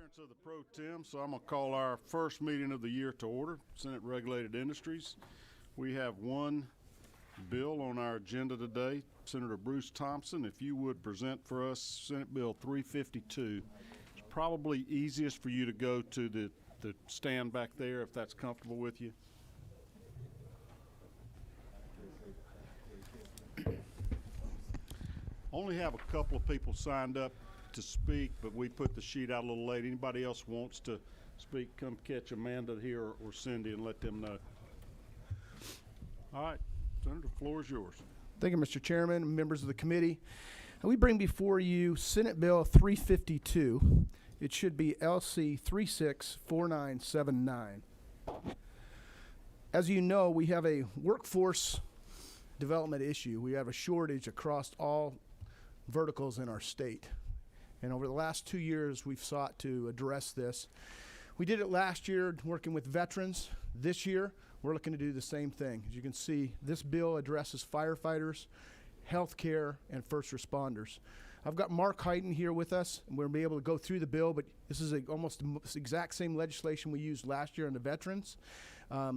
Appearance of the Pro Tem, so I'm going to call our first meeting of the year to order, Senate Regulated Industries. We have one bill on our agenda today. Senator Bruce Thompson, if you would present for us Senate Bill 352. It's probably easiest for you to go to the stand back there if that's comfortable with you. Only have a couple of people signed up to speak, but we put the sheet out a little late. Anybody else wants to speak, come catch Amanda here or Cindy and let them know. All right, Senator, the floor is yours. Thank you, Mr. Chairman, members of the committee. We bring before you Senate Bill 352. It should be LC 364979. As you know, we have a workforce development issue. We have a shortage across all verticals in our state. And over the last 2 years, we've sought to address this. We did it last year working with veterans. This year, we're looking to do the same thing. As you can see, this bill addresses firefighters, healthcare, and first responders. I've got Mark Hyden here with us, and we'll be able to go through the bill, but this is almost the exact same legislation we used last year on the veterans.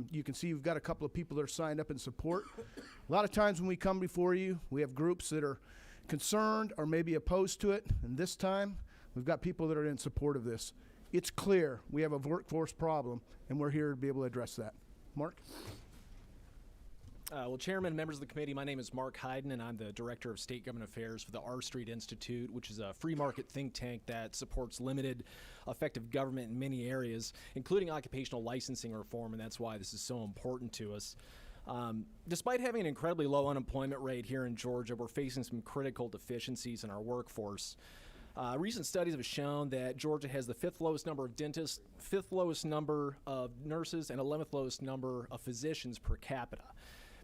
You can see we've got a couple of people that are signed up in support. A lot of times when we come before you, we have groups that are concerned or maybe opposed to it, and this time we've got people that are in support of this. It's clear we have a workforce problem, and we're here to be able to address that. Mark? Well, Chairman, members of the committee, my name is Mark Hyden, and I'm the Director of State Government Affairs for the R Street Institute, which is a free market think tank that supports limited, effective government in many areas, including occupational licensing reform, and that's why this is so important to us. Despite having an incredibly low unemployment rate here in Georgia, we're facing some critical deficiencies in our workforce. Recent studies have shown that Georgia has the 5th lowest number of dentists, 5th lowest number of nurses, and 11th lowest number of physicians per capita.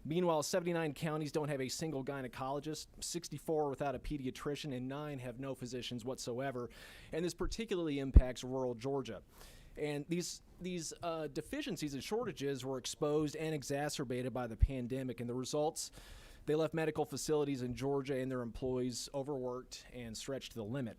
Meanwhile, 79 counties don't have a single gynecologist, 64 without a pediatrician, and 9 have no physicians whatsoever. And this particularly impacts rural Georgia. And these deficiencies and shortages were exposed and exacerbated by the pandemic, and the results, they left medical facilities in Georgia and their employees overworked and stretched to the limit.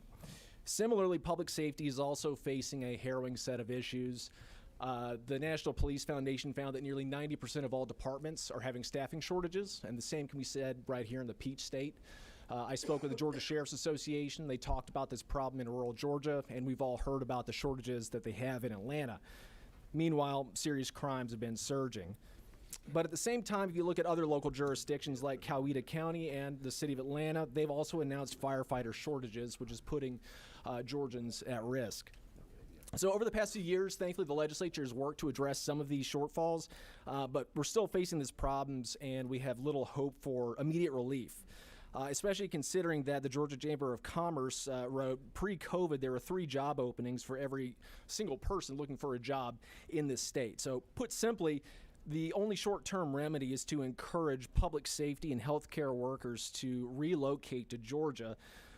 Similarly, public safety is also facing a harrowing set of issues. The National Police Foundation found that nearly 90% of all departments are having staffing shortages, and the same can be said right here in the Peach State. I spoke with the Georgia Sheriff's Association. They talked about this problem in rural Georgia, and we've all heard about the shortages that they have in Atlanta. Meanwhile, serious crimes have been surging. But at the same time, if you look at other local jurisdictions like Coweta County and the city of Atlanta, they've also announced firefighter shortages, which is putting Georgians at risk. So over the past few years, thankfully, the legislature has worked to address some of these shortfalls, but we're still facing these problems, and we have little hope for immediate relief. Especially considering that the Georgia Chamber of Commerce wrote pre-COVID there were 3 job openings for every single person looking for a job in this state. So put simply, the only short-term remedy is to encourage public safety and healthcare workers to relocate to Georgia,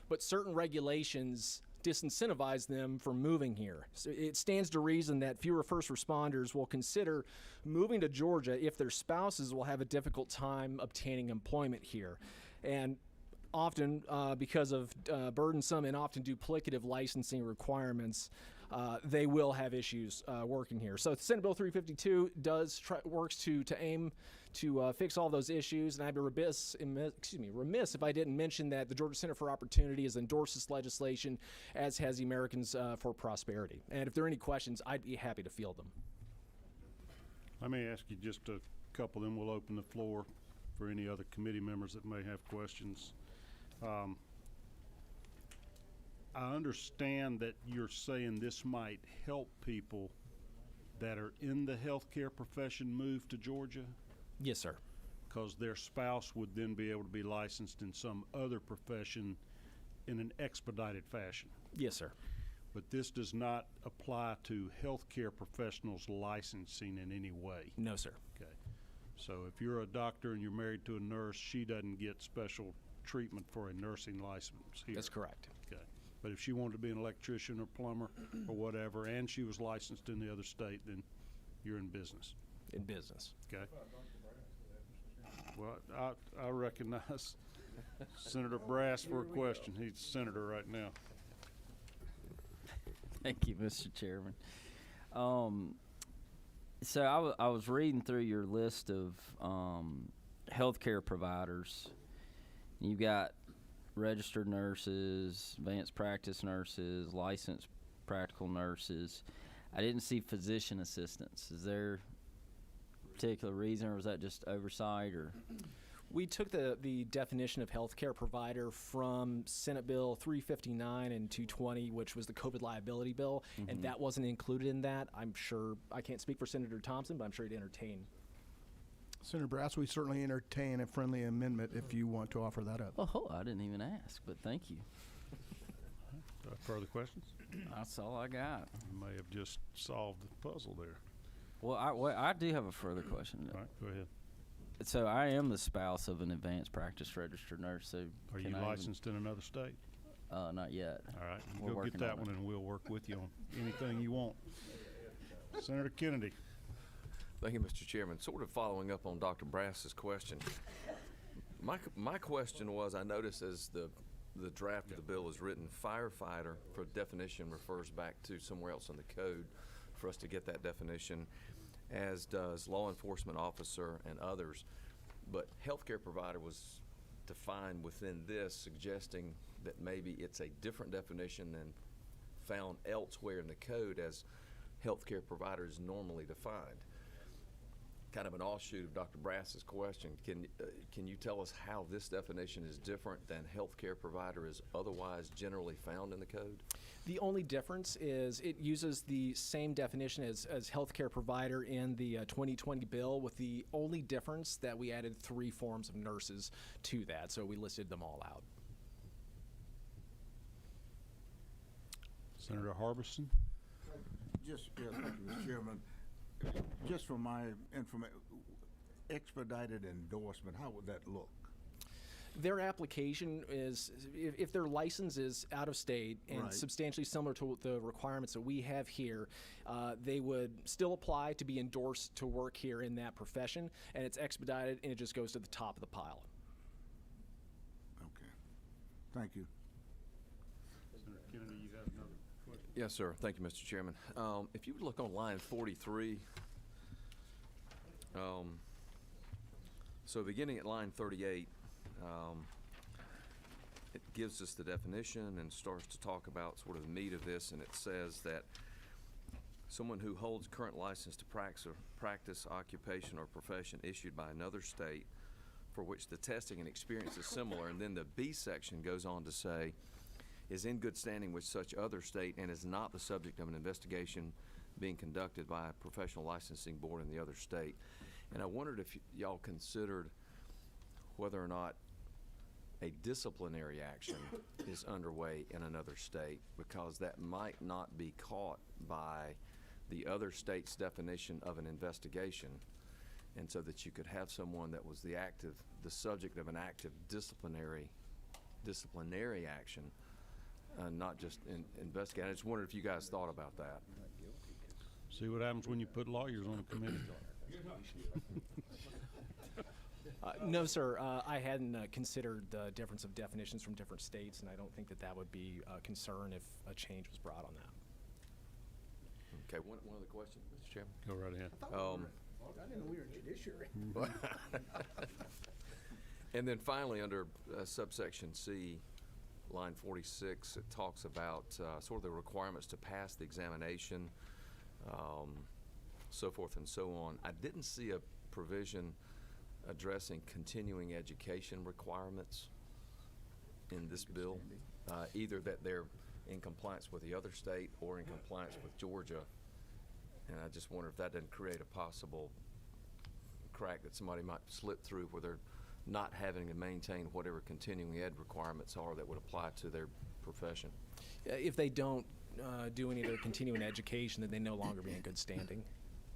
but certain regulations disincentivize them from moving here. So it stands to reason that fewer first responders will consider moving to Georgia if their spouses will have a difficult time obtaining employment here. And often, because of burdensome and often duplicative licensing requirements, they will have issues working here. So Senate Bill 352 works to aim to fix all those issues, and I'd be remiss if I didn't mention that the Georgia Center for Opportunity has endorsed this legislation, as has the Americans for Prosperity. And if there are any questions, I'd be happy to field them. Let me ask you just a couple, then we'll open the floor for any other committee members that may have questions. I understand that you're saying this might help people that are in the healthcare profession move to Georgia? Yes, sir. Because their spouse would then be able to be licensed in some other profession in an expedited fashion. Yes, sir. But this does not apply to healthcare professionals licensing in any way? No, sir. Okay. So if you're a doctor and you're married to a nurse, she doesn't get special treatment for a nursing license here? That's correct. Okay. But if she wanted to be an electrician or plumber or whatever, and she was licensed in the other state, then you're in business. In business. Okay. Well, I recognize Senator Brass for a question. He's senator right now. Thank you, Mr. Chairman. So I was reading through your list of healthcare providers. You've got registered nurses, advanced practice nurses, licensed practical nurses. I didn't see physician assistants. Is there a particular reason, or was that just oversight? Or We took the definition of healthcare provider from Senate Bill 359 and 220, which was the COVID liability bill, and that wasn't included in that. I'm sure, I can't speak for Senator Thompson, but I'm sure he'd entertain. Senator Brass, we certainly entertain a friendly amendment if you want to offer that up. oh, I didn't even ask, but thank you. Further questions? That's all I got. You may have just solved the puzzle there. Well, I do have a further question. All right, go ahead. So I am the spouse of an advanced practice registered nurse. So Are you can I licensed in another state? Not yet. All right, We're go get working that on it. one and we'll work with you on anything you want. Senator Kennedy. Thank you, Mr. Chairman. Sort of following up on Dr. Brass's question. My question was, I noticed as the draft of the bill is written, firefighter for definition refers back to somewhere else in the code for us to get that definition, as does law enforcement officer and others. But healthcare provider was defined within this, suggesting that maybe it's a different definition than found elsewhere in the code as healthcare provider is normally defined. Kind of an offshoot of Dr. Brass's question. Can you tell us how this definition is different than healthcare provider is otherwise generally found in the code? The only difference is it uses the same definition as healthcare provider in the 2020 bill, with the only difference that we added 3 forms of nurses to that, so we listed them all out. Senator Harbison. Thank you, Mr. Chairman. Just for my information, expedited endorsement, how would that look? Their application is, if their license is out of state and Right. substantially similar to the requirements that we have here, they would still apply to be endorsed to work here in that profession, and it's expedited, and it just goes to the top of the pile. Okay. Thank you. Senator Kennedy, you have another question? Yes, sir. Thank you, Mr. Chairman. If you would look on line 43, so beginning at line 38, it gives us the definition and starts to talk about sort of the meat of this, and it says that someone who holds current license to practice occupation or profession issued by another state for which the testing and experience is similar, and then the B section goes on to say, is in good standing with such other state and is not the subject of an investigation being conducted by a professional licensing board in the other state. And I wondered if y'all considered whether or not a disciplinary action is underway in another state, because that might not be caught by the other state's definition of an investigation, and so that you could have someone that was the subject of an active disciplinary action, not just investigate. I just wondered if you guys thought about that. See what happens when you put lawyers on a committee. No, sir. I hadn't considered the difference of definitions from different states, and I don't think that would be a concern if a change was brought on that. Okay, one other question, Mr. Chairman. Go right ahead. I didn't know we were judiciary. And then finally, under subsection C, line 46, it talks about sort of the requirements to pass the examination, so forth and so on. I didn't see a provision addressing continuing education requirements in this bill, either that they're in compliance with the other state or in compliance with Georgia. And I just wonder if that doesn't create a possible crack that somebody might slip through where they're not having to maintain whatever continuing ed requirements are that would apply to their profession. If they don't do any of their continuing education, then they no longer be in good standing.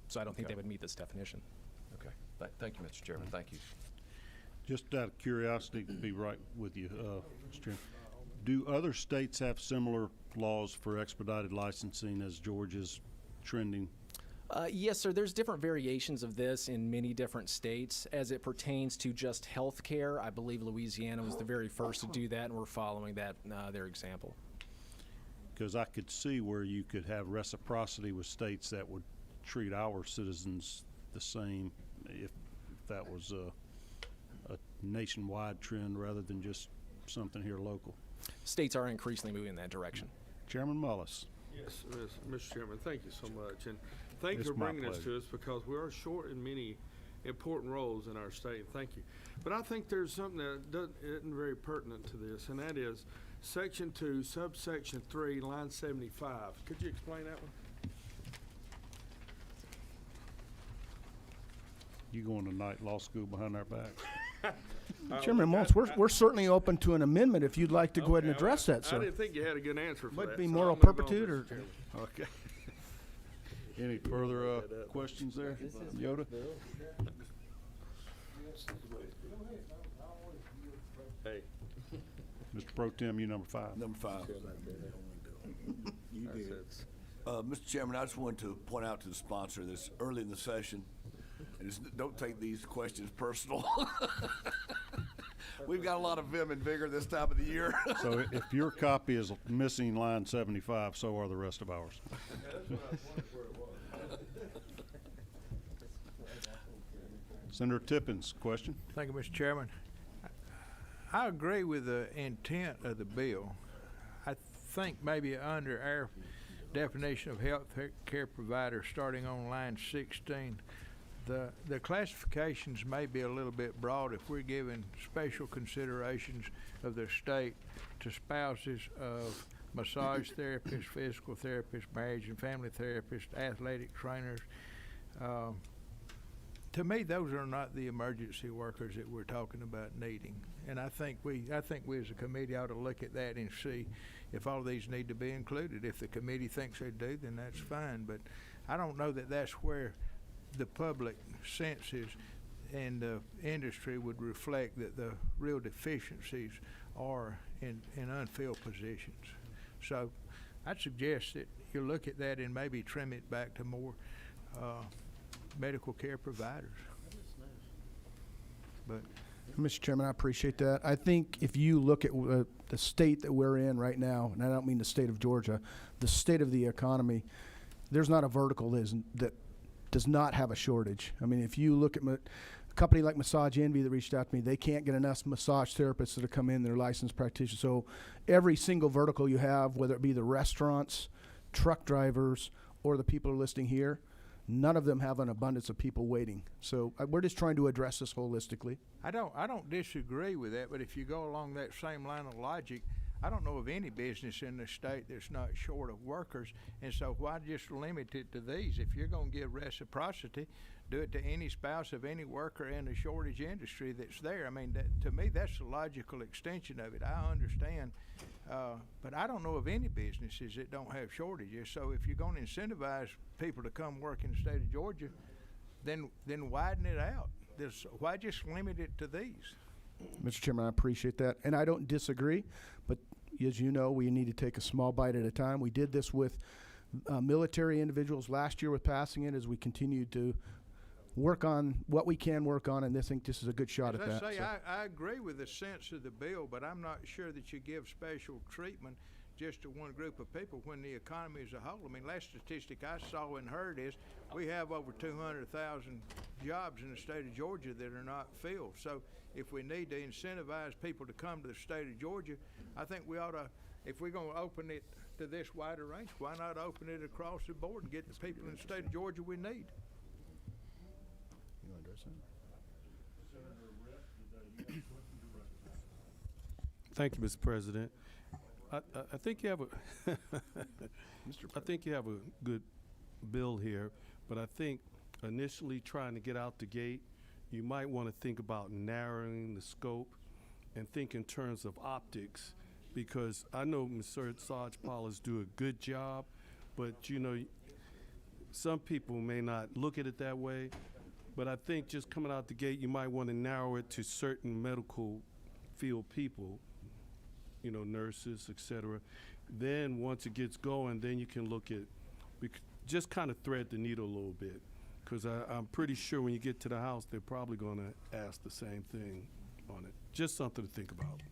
So I don't think Okay. they would meet this definition. Okay. Thank you, Mr. Chairman. Thank you. Just out of curiosity, to be right with you, Mr. Chairman, do other states have similar laws for expedited licensing as Georgia's trending? Yes, sir. There's different variations of this in many different states. As it pertains to just health care, I believe Louisiana was the very first to do that, and we're following that their example. because I could see where you could have reciprocity with states that would treat our citizens the same if that was a nationwide trend rather than just something here local. States are increasingly moving in that direction. Chairman Mullis. Yes, Mr. Chairman, thank you so much. And thank you It's for my bringing this pleasure. to us because we are short in many important roles in our state. Thank you. But I think there's something that isn't very pertinent to this, and that is Section 2, subsection 3, line 75. Could you explain that one? You going to night law school behind our back? Chairman Maltz, we're certainly open to an amendment if you'd like to go ahead and Okay, address that, I sir. didn't think you had a good answer for Might that. be so moral I'll move on, perpetuity Mr. or- Chairman. Okay. Any further questions there, Yoda? Hey. Mr. Pro Tem, you number 5. Number 5. You I did. said, Mr. Chairman, I just wanted to point out to the sponsor this early in the session, and don't take these questions personal. We've got a lot of vim and vigor this time of the year. So if your copy is missing line 75, so are the rest of ours. Senator Tippins, question? Thank you, Mr. Chairman. I agree with the intent of the bill. I think maybe under our definition of health care provider, starting on line 16, the classifications may be a little bit broad if we're giving special considerations of the state to spouses of massage therapists, physical therapists, marriage and family therapists, athletic trainers. To me, those are not the emergency workers that we're talking about needing. And I think we as a committee ought to look at that and see if all of these need to be included. If the committee thinks they do, then that's fine. But I don't know that that's where the public senses and the industry would reflect that the real deficiencies are in unfilled positions. So I'd suggest that you look at that and maybe trim it back to more medical care providers. But Mr. Chairman, I appreciate that. I think if you look at the state that we're in right now, and I don't mean the state of Georgia, the state of the economy, there's not a vertical that does not have a shortage. I mean, if you look at a company like Massage Envy that reached out to me, they can't get enough massage therapists that have come in, they're licensed practitioners. So every single vertical you have, whether it be the restaurants, truck drivers, or the people who are listing here, none of them have an abundance of people waiting. So we're just trying to address this holistically. I don't disagree with that, but if you go along that same line of logic, I don't know of any business in the state that's not short of workers, and so why just limit it to these? If you're going to give reciprocity, do it to any spouse of any worker in the shortage industry that's there. I mean, to me, that's the logical extension of it. I understand, but I don't know of any businesses that don't have shortages. So if you're going to incentivize people to come work in the state of Georgia, then widen it out. Why just limit it to these? Mr. Chairman, I appreciate that. And I don't disagree, but as you know, we need to take a small bite at a time. We did this with military individuals last year with passing it as we continue to work on what we can work on, and I think this is a good shot at that. As I say, so. I agree with the sense of the bill, but I'm not sure that you give special treatment just to one group of people when the economy as a whole. I mean, last statistic I saw and heard is we have over 200,000 jobs in the state of Georgia that are not filled. So if we need to incentivize people to come to the state of Georgia, I think we ought to, if we're going to open it to this wider range, why not open it across the board and get the people in the state of Georgia we need? You want to address that? Thank you, Mr. President. I think you have I think you have a good bill here, but I think initially trying to get out the gate, you might want to think about narrowing the scope and think in terms of optics, because I know Massage parlors do a good job, but you know, some people may not look at it that way. But I think just coming out the gate, you might want to narrow it to certain medical field people, you know, nurses, et cetera. Then once it gets going, then you can look at, just kind of thread the needle a little bit. Because I'm pretty sure when you get to the House, they're probably going to ask the same thing on it. Just something to think about.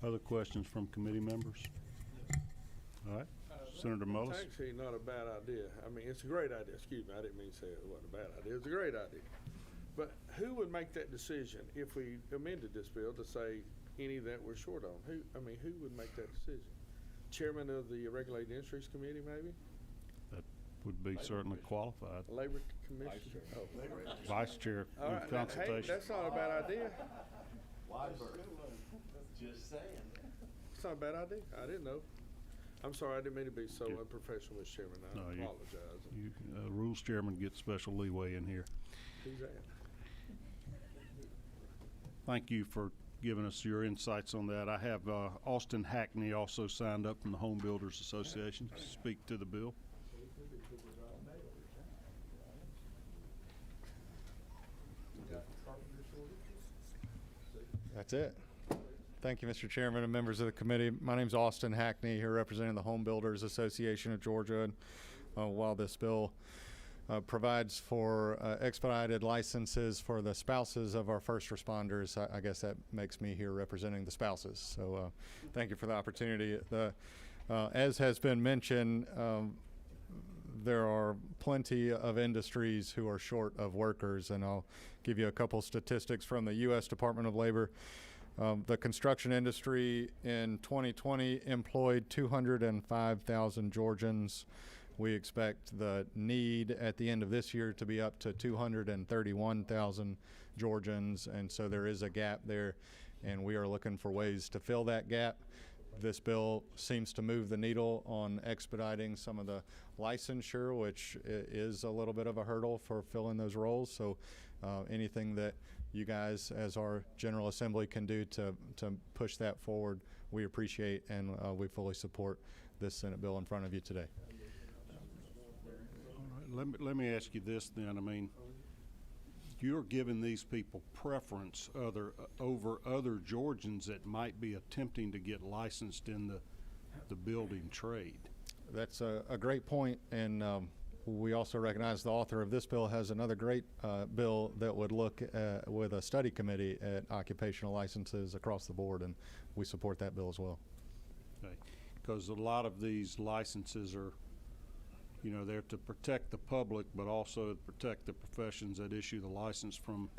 Other questions from committee members? All right. Senator Mullis. Actually, not a bad idea. I mean, it's a great idea. Excuse me, I didn't mean to say it wasn't a bad idea. It's a great idea. But who would make that decision if we amended this bill to say any that we're short on? Who would make that decision? Chairman of the Regulated Industries Committee, maybe? That would be certainly qualified. Labor Commissioner? Oh. Vice Chair All in right, hey, consultation. that's not a bad idea. Just saying. It's not a bad idea. I didn't know. I'm sorry, I didn't mean to be so Yeah. unprofessional, Mr. Chairman. I No, apologize. Rules Chairman gets special leeway in here. Who's that? Thank you for giving us your insights on that. I have Austin Hackney also signed up from the Home Builders Association to speak to the bill. That's it. Thank you, Mr. Chairman and members of the committee. My name's Austin Hackney, here representing the Home Builders Association of Georgia. And, while this bill provides for expedited licenses for the spouses of our first responders, I guess that makes me here representing the spouses. So thank you for the opportunity. As has been mentioned, there are plenty of industries who are short of workers, and I'll give you a couple statistics from the U.S. Department of Labor. The construction industry in 2020 employed 205,000 Georgians. We expect the need at the end of this year to be up to 231,000 Georgians, and so there is a gap there, and we are looking for ways to fill that gap. This bill seems to move the needle on expediting some of the licensure, which is a little bit of a hurdle for filling those roles. So anything that you guys as our General Assembly can do to push that forward, we appreciate, and we fully support this Senate bill in front of you today. All right, let me ask you this then. I mean, you're giving these people preference over other Georgians that might be attempting to get licensed in the building trade. That's a great point, and we also recognize the author of this bill has another great bill that would look with a study committee at occupational licenses across the board, and we support that bill as well. Okay, because a lot of these licenses are, they're to protect the public, but also to protect the professions that issue the license from,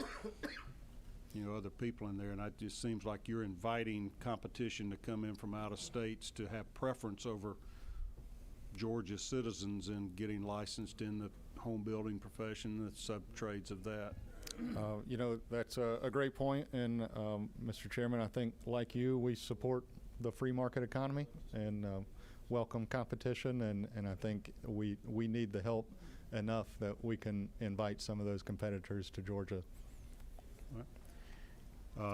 other people in there. And it just seems like you're inviting competition to come in from out of states to have preference over Georgia citizens in getting licensed in the home building profession, the sub-trades of that. That's a great point. And Mr. Chairman, I think like you, we support the free market economy and welcome competition, and I think we need the help enough that we can invite some of those competitors to Georgia. All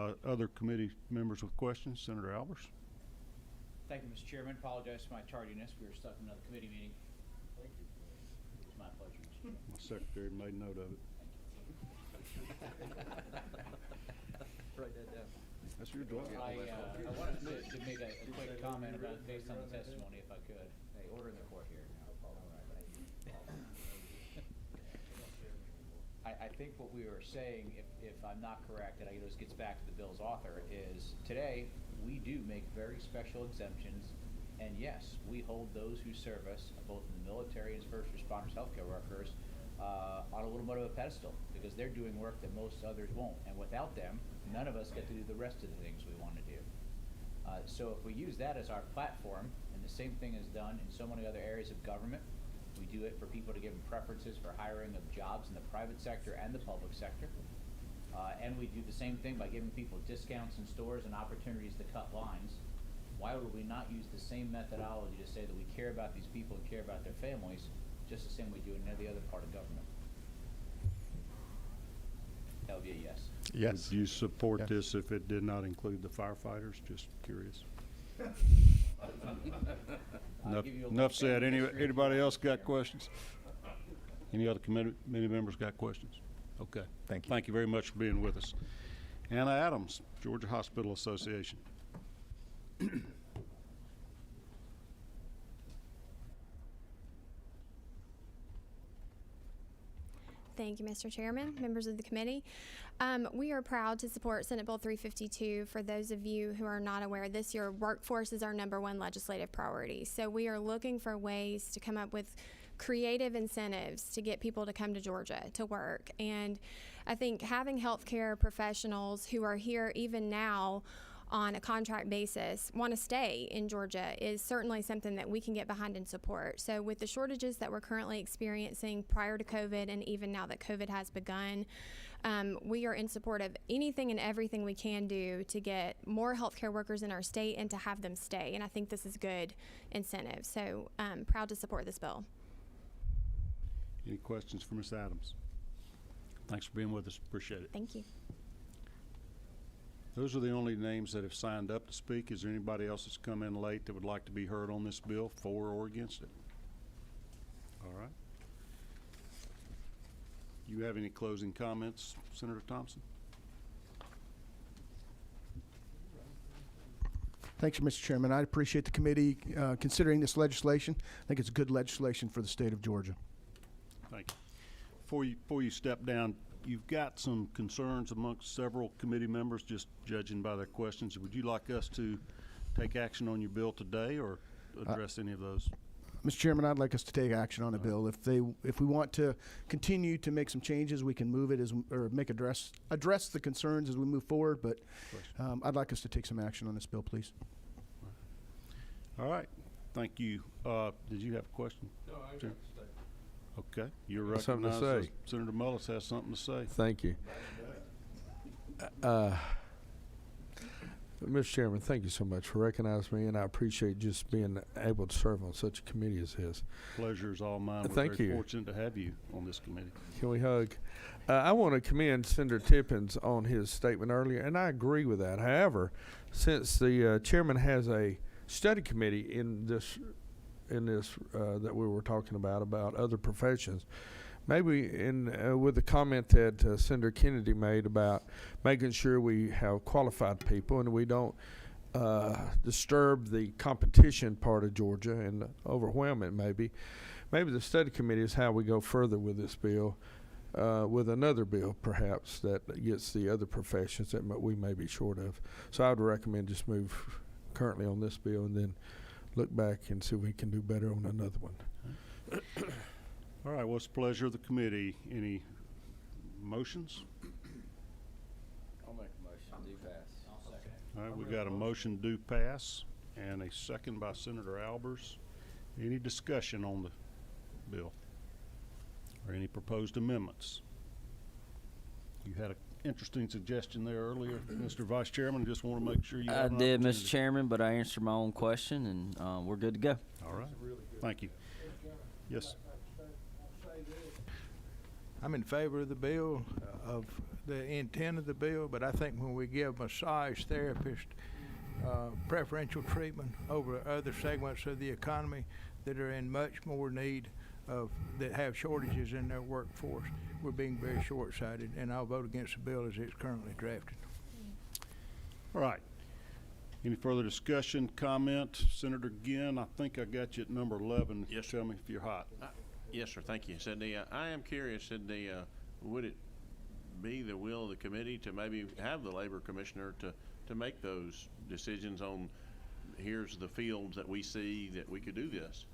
right. Other committee members with questions? Senator Albers. Thank you, Mr. Chairman. Apologize for my tardiness. We were stuck in another committee meeting. Thank you. It's my pleasure, Mr. Chairman. My secretary made note of it. Write that down. That's your job. I wanted to make a quick comment about based on the testimony, if I could. Hey, order in the court here. I think what we were saying, if I'm not correct, and this gets back to the bill's author, is today we do make very special exemptions, and yes, we hold those who serve us, both in the military and as first responders, healthcare workers, on a little bit of a pedestal, because they're doing work that most others won't, and without them, none of us get to do the rest of the things we want to do. So if we use that as our platform, and the same thing is done in so many other areas of government, we do it for people to give them preferences for hiring of jobs in the private sector and the public sector. And we do the same thing by giving people discounts in stores and opportunities to cut lines. Why would we not use the same methodology to say that we care about these people and care about their families, just the same we do in every other part of government? That would be a yes. Yes. Would you support Yes. this if it did not include the firefighters? Just curious. Enough said. Anybody else got questions? Any other committee members got questions? Okay. Thank you. Thank you very much for being with us. Anna Adams, Georgia Hospital Association. Thank you, Mr. Chairman, members of the committee. We are proud to support Senate Bill 352. For those of you who are not aware, this year workforce is our #1 legislative priority. So we are looking for ways to come up with creative incentives to get people to come to Georgia to work. And I think having healthcare professionals who are here even now on a contract basis want to stay in Georgia is certainly something that we can get behind and support. So with the shortages that we're currently experiencing prior to COVID and even now that COVID has begun, we are in support of anything and everything we can do to get more healthcare workers in our state and to have them stay. And I think this is good incentive. So proud to support this bill. Any questions for Ms. Adams? Thanks for being with us. Appreciate it. Thank you. Those are the only names that have signed up to speak. Is there anybody else that's come in late that would like to be heard on this bill, for or against it? All right. Do you have any closing comments, Senator Thompson? Thanks, Mr. Chairman. I appreciate the committee considering this legislation. I think it's good legislation for the state of Georgia. Thank you. Before you step down, you've got some concerns amongst several committee members, just judging by their questions. Would you like us to take action on your bill today or address any of those? Mr. Chairman, I'd like us to take action on the bill. If we want to continue to make some changes, we can move it or address the concerns as we move forward. But I'd like us to take some action on this bill, please. All right. Thank you. Did you have a question? No, I Sure. got to stay. Okay. You're Got something to recognized. say. Senator Mullis has something to say. Thank you. Mr. Chairman, thank you so much for recognizing me, and I appreciate just being able to serve on such a committee as this. Pleasure is all mine. We're Thank very you. fortunate to have you on this committee. Can we hug? I want to commend Senator Tippins on his statement earlier, and I agree with that. However, since the chairman has a study committee in this that we were talking about other professions, maybe with the comment that Senator Kennedy made about making sure we have qualified people and we don't disturb the competition part of Georgia and overwhelm it, maybe the study committee is how we go further with this bill, with another bill perhaps that gets the other professions that we may be short of. So I would recommend just move currently on this bill and then look back and see if we can do better on another one. All right. What's the pleasure of the committee? Any motions? I'll make a motion to pass. I'll second it. All right. We got a motion do pass and a second by Senator Albers. Any discussion on the bill or any proposed amendments? You had an interesting suggestion there earlier, Mr. Vice Chairman. Just want to make sure you I have an did, opportunity. Mr. Chairman, but I answered my own question, and we're good to go. All right. Thank you. Yes. I'm in favor of the bill, of the intent of the bill, but I think when we give massage therapists preferential treatment over other segments of the economy that are in much more need of, that have shortages in their workforce, we're being very short-sighted, and I'll vote against the bill as it's currently drafted. All right. Any further discussion, comment? Senator Ginn, I think I got you at number 11. Yes, Tell me if you're hot. Yes, sir. Thank you. Sydney, I am curious, Sydney, would it be the will of the committee to maybe have the labor commissioner to make those decisions on, here's the fields that we see that we could do this?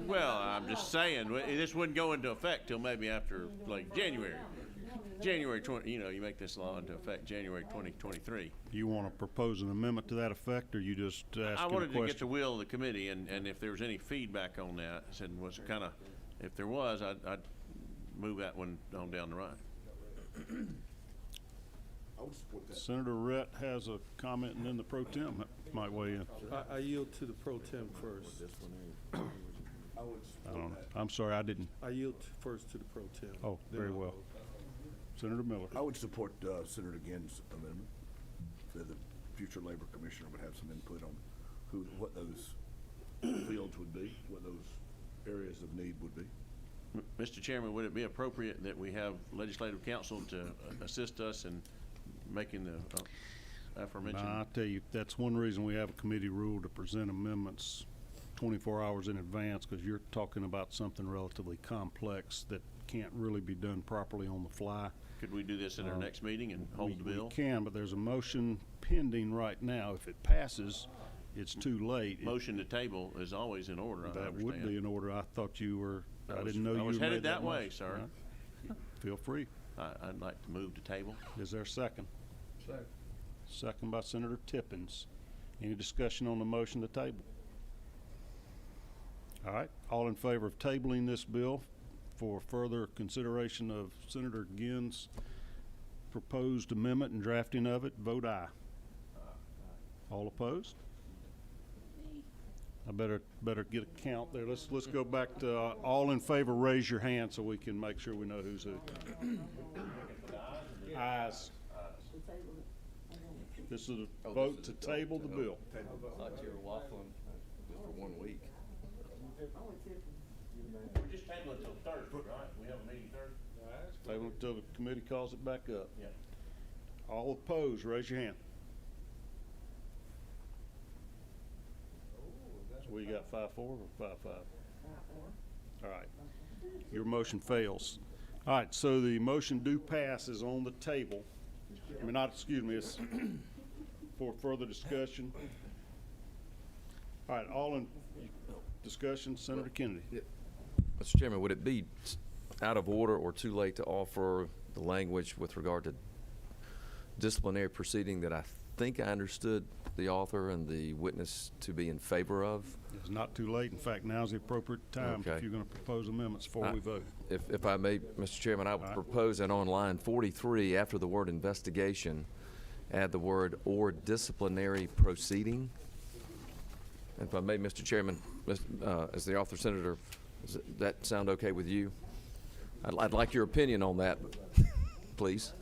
Well, I'm just saying, this wouldn't go into effect till maybe after, like, January 20, you make this law into effect January 2023. You want to propose an amendment to that effect, or you just asking a question? I wanted to get the will of the committee, and if there was any feedback on that, I said, was kind of, if there was, I'd move that one on down the line. I would support that. Senator Rhett has a comment, and then the pro tem might weigh in. I yield to the pro tem first. I don't know. I'm sorry, I didn't. I yield first to the pro tem. Oh, Then very I'll well. vote. Senator Miller. I would support Senator Ginn's amendment. That the future labor commissioner would have some input on what those fields would be, what those areas of need would be. Mr. Chairman, would it be appropriate that we have legislative counsel to assist us in making the aforementioned? I'll tell you, that's one reason we have a committee rule to present amendments 24 hours in advance, because you're talking about something relatively complex that can't really be done properly on the fly. Could we do this at our next meeting and hold the bill? We can, but there's a motion pending right now. If it passes, it's too late. Motion to table is always in order, I That would understand. be in order. I thought you were, I was- didn't know I you was made headed that way, motion. sir. Right. Feel free. I'd like to move to table. Is there a second? Second. Second by Senator Tippins. Any discussion on the motion to table? All right, all in favor of tabling this bill for further consideration of Senator Ginn's proposed amendment and drafting of it, vote aye. All opposed? I better get a count there. Let's go back to all in favor, raise your hand so we can make sure we know who's who. Ayes. This is a vote to table the bill. I thought you were waffling for 1 week. We're just tabling until Thursday, right? We have a meeting Thursday? Table until the committee calls it back up. Yeah. All opposed, raise your hand. So we got 5-4 or 5-5? All right. Your motion fails. All right, so the motion do pass is on the table. I mean, not, excuse me, it's for further discussion. All right, all in discussion, Senator Kennedy. Mr. Chairman, would it be out of order or too late to offer the language with regard to disciplinary proceeding that I think I understood the author and the witness to be in favor of? It's not too late. In fact, now's the appropriate time if Okay. you're going to propose amendments before we vote. If I may, Mr. Chairman, I would propose that on line 43, after the word investigation, add the word or disciplinary proceeding. If I may, Mr. Chairman, as the author senator, does that sound okay with you? I'd like your opinion on that, please.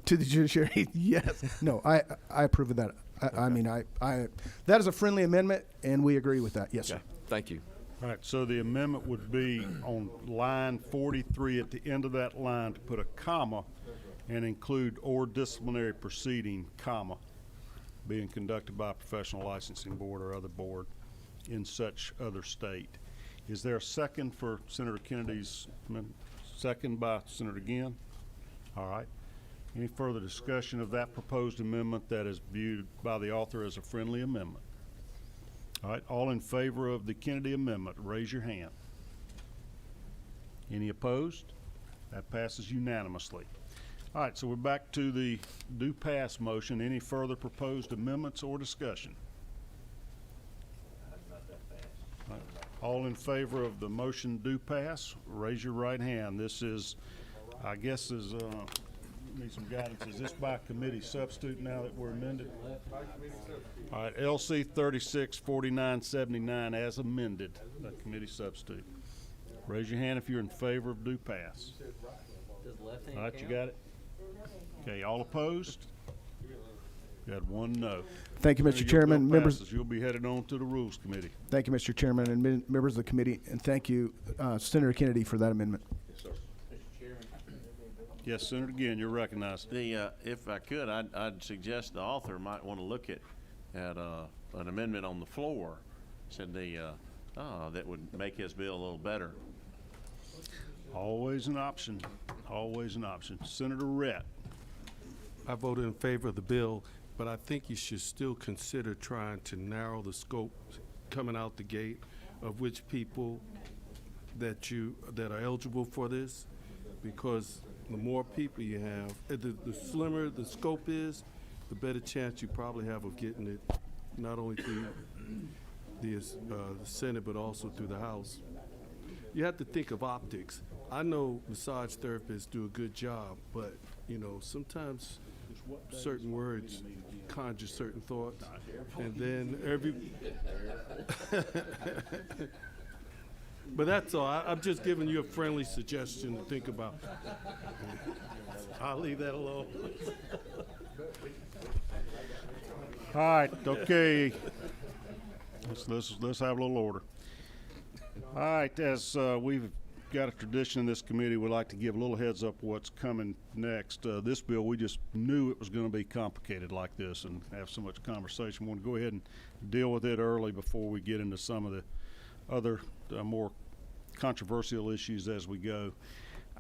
To the judiciary, yes. No, I approve of that. I mean, that is a friendly amendment, and we agree with that. Yes, Okay. sir. Thank you. All right, so the amendment would be on line 43 at the end of that line to put a comma and include or disciplinary proceeding, comma, being conducted by a professional licensing board or other board in such other state. Is there a second for Senator Kennedy's amendment? Second by Senator Ginn? All right. Any further discussion of that proposed amendment that is viewed by the author as a friendly amendment? All right, all in favor of the Kennedy amendment, raise your hand. Any opposed? That passes unanimously. All right, so we're back to the do pass motion. Any further proposed amendments or discussion? All right, all in favor of the motion do pass, raise your right hand. This is, I guess need some guidance. Is this by committee substitute now that we're amended? All right, LC 364979 as amended, the committee substitute. Raise your hand if you're in favor of do pass. All right, you got it? Okay, all opposed? Got one no. Thank you, There Mr. go, Chairman. bill Members, passes. You'll be headed on to the Rules Committee. thank you, Mr. Chairman, and members of the committee, and thank you, Senator Kennedy, for that amendment. Yes, Senator, again, you're recognized. If I could, I'd suggest the author might want to look at an amendment on the floor. Said that would make his bill a little better. Always an option, always an option. Senator Rett. I voted in favor of the bill, but I think you should still consider trying to narrow the scope coming out the gate of which people that are eligible for this, because the more people you have, the slimmer the scope is, the better chance you probably have of getting it not only through the Senate but also through the House. You have to think of optics. I know massage therapists do a good job, but sometimes certain words conjure certain thoughts, and then but that's all. I'm just giving you a friendly suggestion to think about. I'll leave that alone. All right, okay. Let's have a little order. All right, as we've got a tradition in this committee. We like to give a little heads up what's coming next. This bill, we just knew it was going to be complicated like this and have so much conversation. We want to go ahead and deal with it early before we get into some of the other more controversial issues as we go.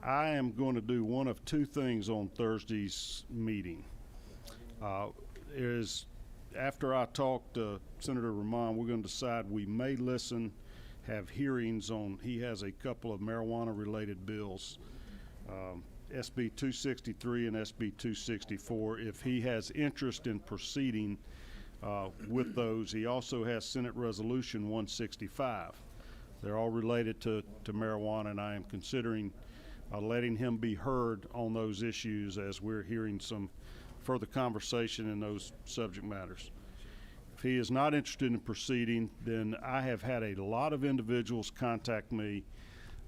I am going to do one of two things on Thursday's meeting. After I talk to Senator Rahman, we're going to decide we may have hearings on, he has a couple of marijuana-related bills, SB 263 and SB 264. If he has interest in proceeding with those, he also has Senate Resolution 165. They're all related to marijuana, and I am considering letting him be heard on those issues as we're hearing some further conversation in those subject matters. If he is not interested in proceeding, then I have had a lot of individuals contact me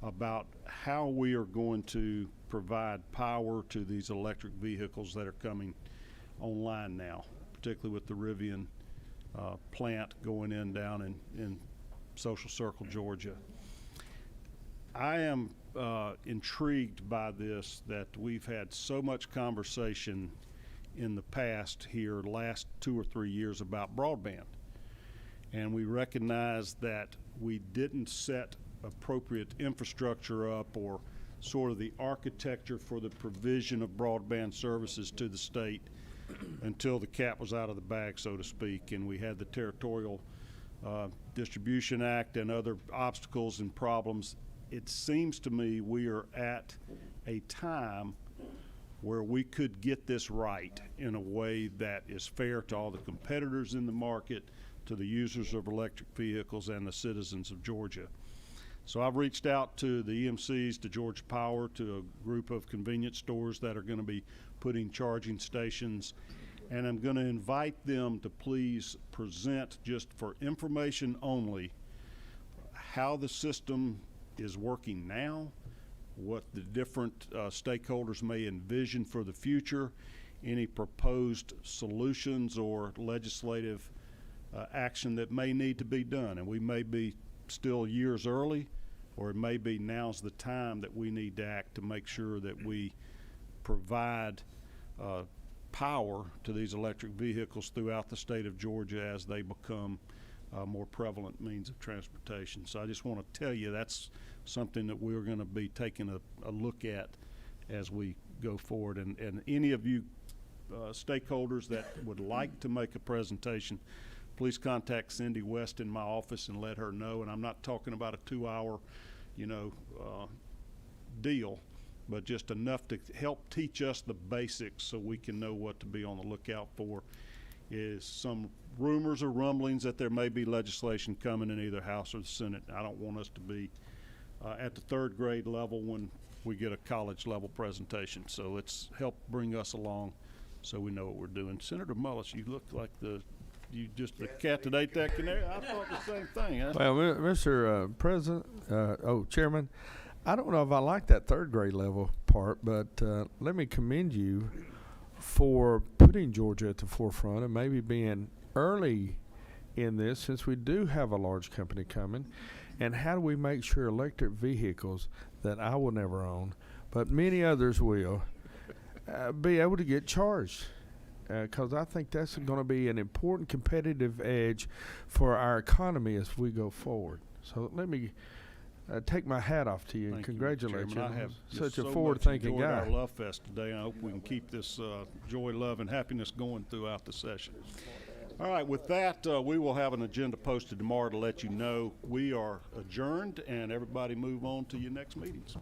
about how we are going to provide power to these electric vehicles that are coming online now, particularly with the Rivian plant going in down in Social Circle, Georgia. I am intrigued by this, that we've had so much conversation in the past here, last 2 or 3 years, about broadband. And we recognize that we didn't set appropriate infrastructure up or sort of the architecture for the provision of broadband services to the state until the cat was out of the bag, so to speak, and we had the Territorial Distribution Act and other obstacles and problems. It seems to me we are at a time where we could get this right in a way that is fair to all the competitors in the market, to the users of electric vehicles, and the citizens of Georgia. So I've reached out to the EMCs, to Georgia Power, to a group of convenience stores that are going to be putting charging stations, and I'm going to invite them to please present, just for information only, how the system is working now, what the different stakeholders may envision for the future, any proposed solutions or legislative action that may need to be done. And we may be still years early, or it may be now's the time that we need to act to make sure that we provide power to these electric vehicles throughout the state of Georgia as they become more prevalent means of transportation. So I just want to tell you that's something that we're going to be taking a look at as we go forward. And any of you stakeholders that would like to make a presentation, please contact Cindy West in my office and let her know. And I'm not talking about a 2-hour, deal, but just enough to help teach us the basics so we can know what to be on the lookout for. Is some rumors or rumblings that there may be legislation coming in either House or the Senate. I don't want us to be at the 3rd grade level when we get a college level presentation. So let's help bring us along so we know what we're doing. Senator Mullis, you look like the cat that ate that canary. I thought the same thing. Huh? Well, Mr. Chairman, I don't know if I like that 3rd grade level part, but let me commend you for putting Georgia at the forefront and maybe being early in this, since we do have a large company coming. And how do we make sure electric vehicles that I will never own, but many others will, be able to get charged? Because I think that's going to be an important competitive edge for our economy as we go forward. So let me take my hat off to you and congratulate you. I have such a so forward-thinking much guy. Our Love Fest today. I hope we can keep this joy, love, and happiness going throughout the session. All right, with that, we will have an agenda posted tomorrow to let you know we are adjourned, and everybody move on to your next meetings.